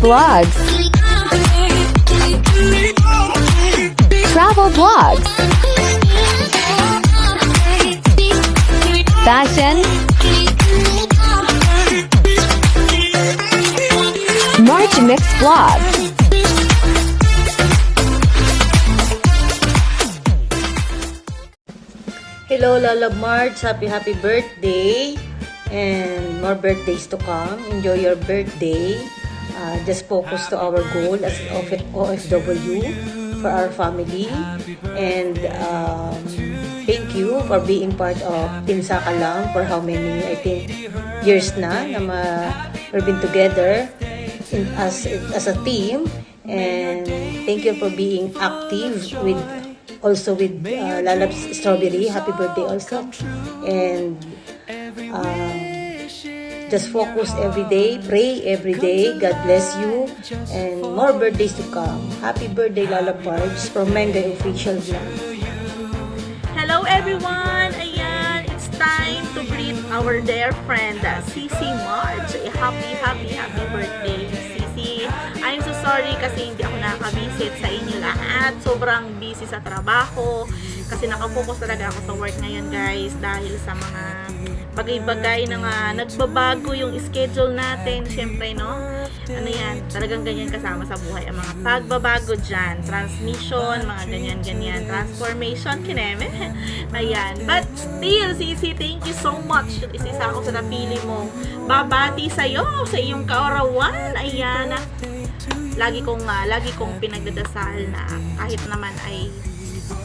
vlogs, travel vlogs, fashion, March Mix Vlog. Hello, Lala March. Happy birthday. And more birthdays to come. Enjoy your birthday. Just focus to our goal as OFW for our family. And thank you for being part of Team Sakalang for how many, I think, years na we've been together as a team. And thank you for being active with Lalab's Strawberry. Happy birthday also. And just focus every day, pray every day. God bless you, and more birthdays to come. Happy birthday, Lala Parks from Mengay Official Vlog. Hello everyone! Ayan, it's time to greet our dear friend, Cici March. Happy birthday, Cici. I'm so sorry kasi hindi ako nakaka-visit sa inyo lahat. Sobrang busy sa trabaho. Kasi nakafocus talaga ako sa work ngayon, guys, dahil sa mga bagay-bagay na nagbabago yung schedule natin. Siyempre, no? Ano yan, talagang ganyan kasama sa buhay. Ang mga pagbabago dyan, transmission, mga ganyan-ganyan, transformation, kineme. Ayan. But still, Cici, thank you so much. Isa ako sa napili mong babati sa'yo, sa iyong kaarawan. Ayan. Lagi kong pinagdadasal na kahit naman ay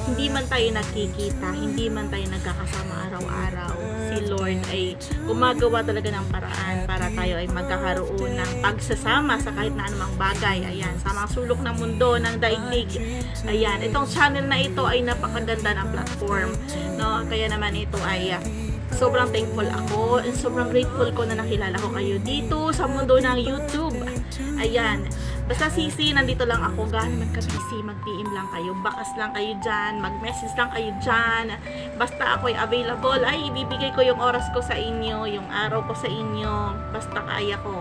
hindi man tayo nagkikita, hindi man tayo nagkakasama araw-araw, si Lord ay gumagawa talaga ng paraan para tayo ay magkakaroon ng pagsasama sa kahit na anumang bagay. Ayan, sa mga sulok ng mundo, ng daigdig. Ayan, itong channel na ito ay napakaganda ng platform, no? Kaya naman ito ay sobrang thankful ako and sobrang grateful ko na nakilala ko kayo dito sa mundo ng YouTube. Ayan. Basta Cici, nandito lang ako. Gaano man ka-busy, mag-PM lang kayo. Bakas lang kayo dyan. Mag-message lang kayo dyan. Basta ako'y available. Ay, ibibigay ko yung oras ko sa inyo. Yung araw ko sa inyo. Basta kaya ko.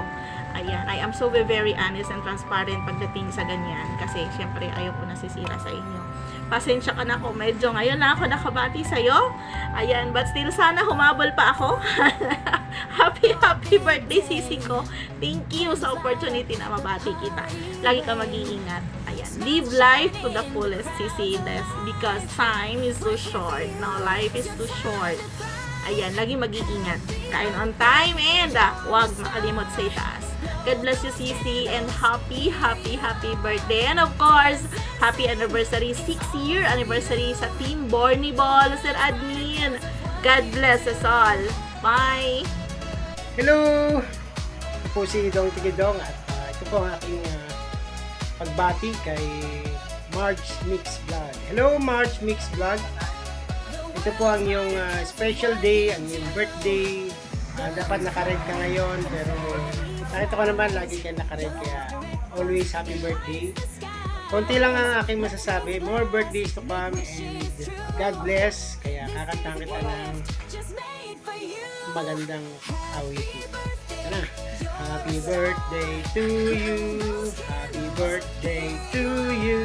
Ayan. I am so very honest and transparent pagdating sa ganyan. Kasi, syempre, ayoko nasisira sa inyo. Pasensya ka na ako. Medyo ngayon na ako nakabati sa'yo. Ayan. But still, sana humabol pa ako. Happy birthday, Cici ko. Thank you sa opportunity na mabati kita. Lagi ka mag-iingat. Ayan. Live life to the fullest, Cici. Because time is too short. No, life is too short. Ayan. Lagi mag-iingat. Kain on time and huwag makalimot sa itaas. God bless you, Cici, and happy birthday. And of course, happy anniversary, 6-year anniversary sa Team Borny Ball, Sir Admin. God bless us all. Bye! Hello! Ito po si Dong Tigidong at ito po ang aking pagbati kay March Mix Vlog. Hello, March Mix Vlog! Ito po ang iyong special day, ang iyong birthday. Dapat nakared ka ngayon, pero nakita ko naman lagi ka nakared, kaya always happy birthday. Konti lang ang aking masasabi, more birthdays to come and God bless. Kaya kakantahan kita ng magandang awitin. Tara! Happy birthday to you! Happy birthday to you!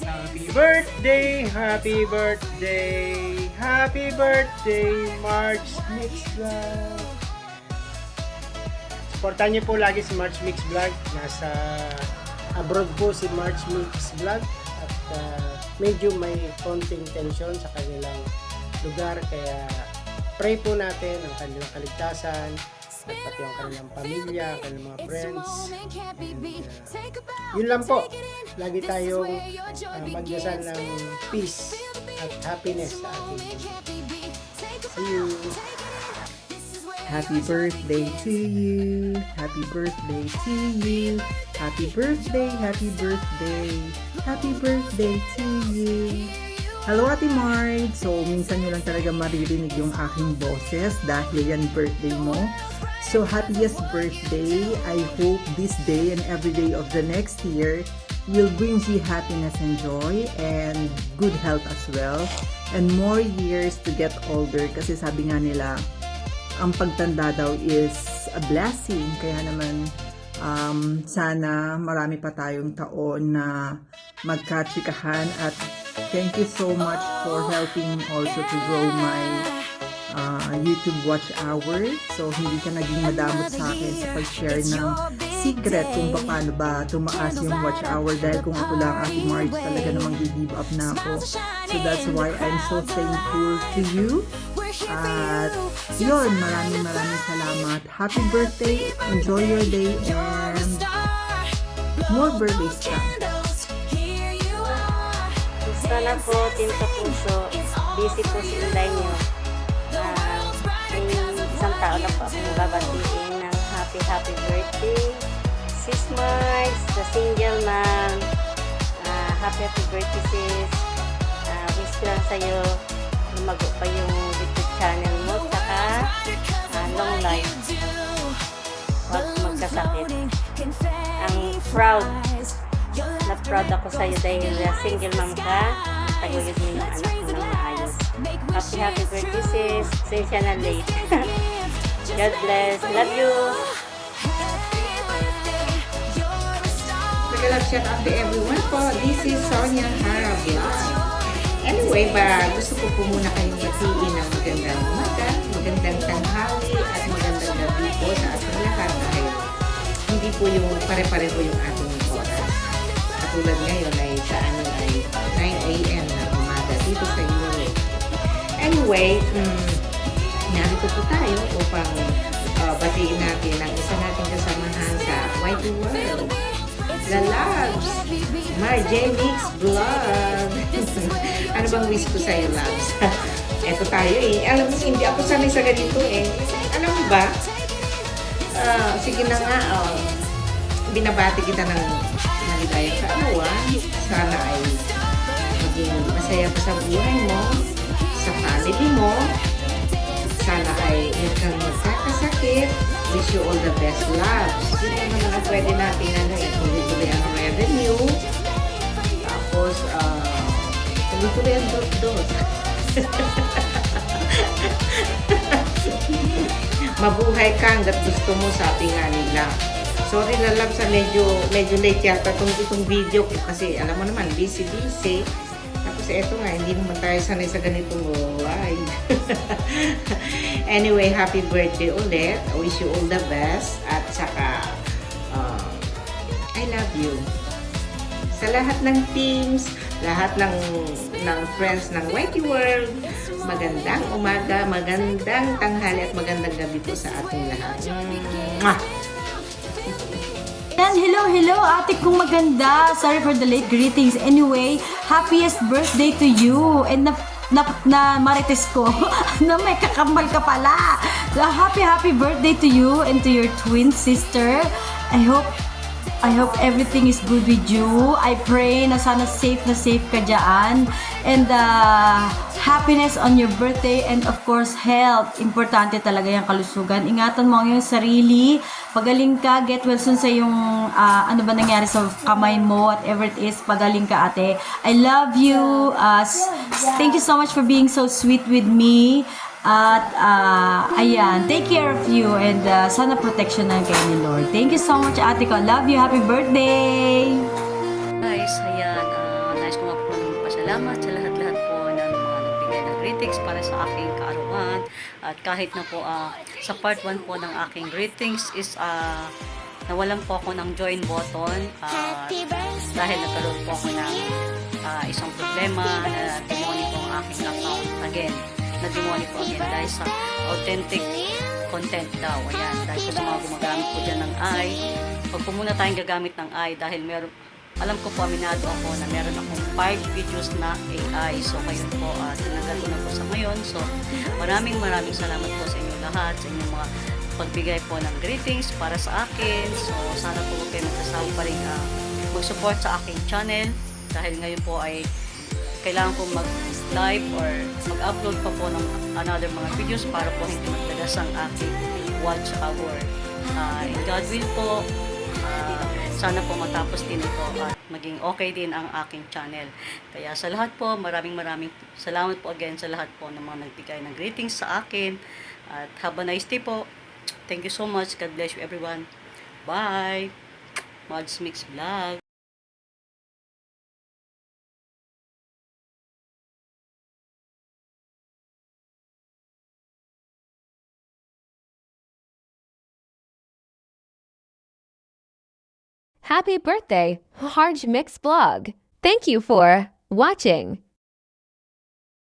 Happy birthday! Happy birthday! Happy birthday, March Mix Vlog! Supportan niyo po lagi si March Mix Vlog. Nasa abroad po si March Mix Vlog at medyo may konting tension sa kanilang lugar, kaya pray po natin ang kanilang kaligtasan at pati ang kanilang pamilya, ang kanilang mga friends. And, yun lang po. Lagi tayong magdasal ng peace at happiness sa ating mundo. See you! Happy birthday to you. Happy birthday to you. Happy birthday, happy birthday. Happy birthday to you. Hello, Ate Marge. So, minsan nyo lang talaga maririnig yung aking boses dahil yan birthday mo. So, happiest birthday. I hope this day and every day of the next year will bring you happiness and joy and good health as well. And more years to get older kasi sabi nga nila, ang pagtanda daw is a blessing. Kaya naman, Sana marami pa tayong taon na magkatsikahan at thank you so much for helping also to grow my YouTube watch hour. So, hindi ka naging madamot sa akin sa pag-share ng secret kung paano ba tumaas yung watch hour dahil kung ako lang, Ate Marge, talaga namang give up na ako. So, that's why I'm so thankful to you. At yun, maraming salamat. Happy birthday, enjoy your day, and more birthdays ka. Sana po, Team sa Puso, busy po si Inday niyo. May isang tao na po akong babatiin ng happy birthday. Sis Marge, the single mom. Happy birthday, sis. Wish ko lang sa'yo lumago pa yung YouTube channel mo. Saka long life. Huwag magkasakit. Ang proud ako sa'yo dahil single mom ka. Taguyod mo yung anak mo ng maayos. Happy birthday, sis. Sensya na late. God bless. Love you. Love shout out to everyone po. This is Sonia Hara Vlog. Anyway, gusto ko po muna kayong batiin ng magandang umaga, magandang tanghali, at magandang gabi po sa ating lahat dahil hindi po yung pare-pareho yung ating oras. Katulad ngayon ay sa amin ay 9 a.m. na umaga dito sa Europe. Anyway, narito po tayo upang batiin natin ang isa nating kasamahan sa YT World. The Loves, Marje Mix Vlog. Ano bang wish ko sa'yo, Loves? Eto tayo eh. Alam mo, hindi ako sanay sa ganito eh. Alam mo ba? Sige na nga, binabati kita ng maligayang kaarawan. Sana ay maging masaya pa sa buhay mo, sa family mo. Sana ay huwag kang magkakasakit. Wish you all the best, Loves. Yun naman ang pwede natin tuloy-tuloy ang revenue. Tapos, tuloy-tuloy ang dot-dot. Mabuhay ka hanggat gusto mo, sabi nga nila. Sorry na, Loves, medyo late yata itong video ko kasi alam mo naman, busy. Tapos eto nga, hindi naman tayo sanay sa ganitong live. Anyway, happy birthday ulit. I wish you all the best. At saka, I love you. Sa lahat ng teams, lahat ng friends ng YT World, magandang umaga, magandang tanghali, at magandang gabi po sa ating lahat. Mwah! And hello, ate kong maganda. Sorry for the late greetings. Anyway, happiest birthday to you. And na marites ko na may kakambal ka pala. So, happy birthday to you and to your twin sister. I hope everything is good with you. I pray na sana safe ka dyan. And happiness on your birthday, and of course health. Importante talaga yung kalusugan. Ingatan mo ang iyong sarili. Pagaling ka, get well soon sa yung ano ba nangyari sa kamay mo, whatever it is, pagaling ka, ate. I love you. Thank you so much for being so sweet with me. At ayan, take care of you, and sana protection na kayo ni Lord. Thank you so much, ate ko. Love you. Happy birthday! Guys, ayan, nais ko nga po magpasalamat sa lahat-lahat po ng mga nagbigay ng greetings para sa aking kaarawan. At kahit na po sa part 1 po ng aking greetings is nawalan po ako ng join button dahil nagkaroon po ako ng isang problema na demonic po ang aking account again. Na-demonic po again dahil sa authentic content daw. Ayan, dahil po sa mga gumagamit po dyan ng AI. Huwag po muna tayong gagamit ng AI dahil alam ko po, aminado ako na meron akong 5 videos na AI. So, kayo po, tinanggal ko na po sa ngayon. So, maraming salamat po sa inyong lahat, sa inyong mga pagbigay po ng greetings para sa akin. So, sana po kayo magsasawa pa rin mag-support sa aking channel dahil ngayon po ay kailangan ko mag-live or mag-upload pa po ng another mga videos para po hindi magdagas ang aking watch hour. In God will po, sana po matapos din ito at maging okay din ang aking channel. Kaya sa lahat po, maraming salamat po again sa lahat po ng mga nagbigay ng greetings sa akin. At have a nice day po. Thank you so much. God bless you everyone. Bye! Marge Mix Vlog. Happy birthday, Harj Mix Vlog. Thank you for watching.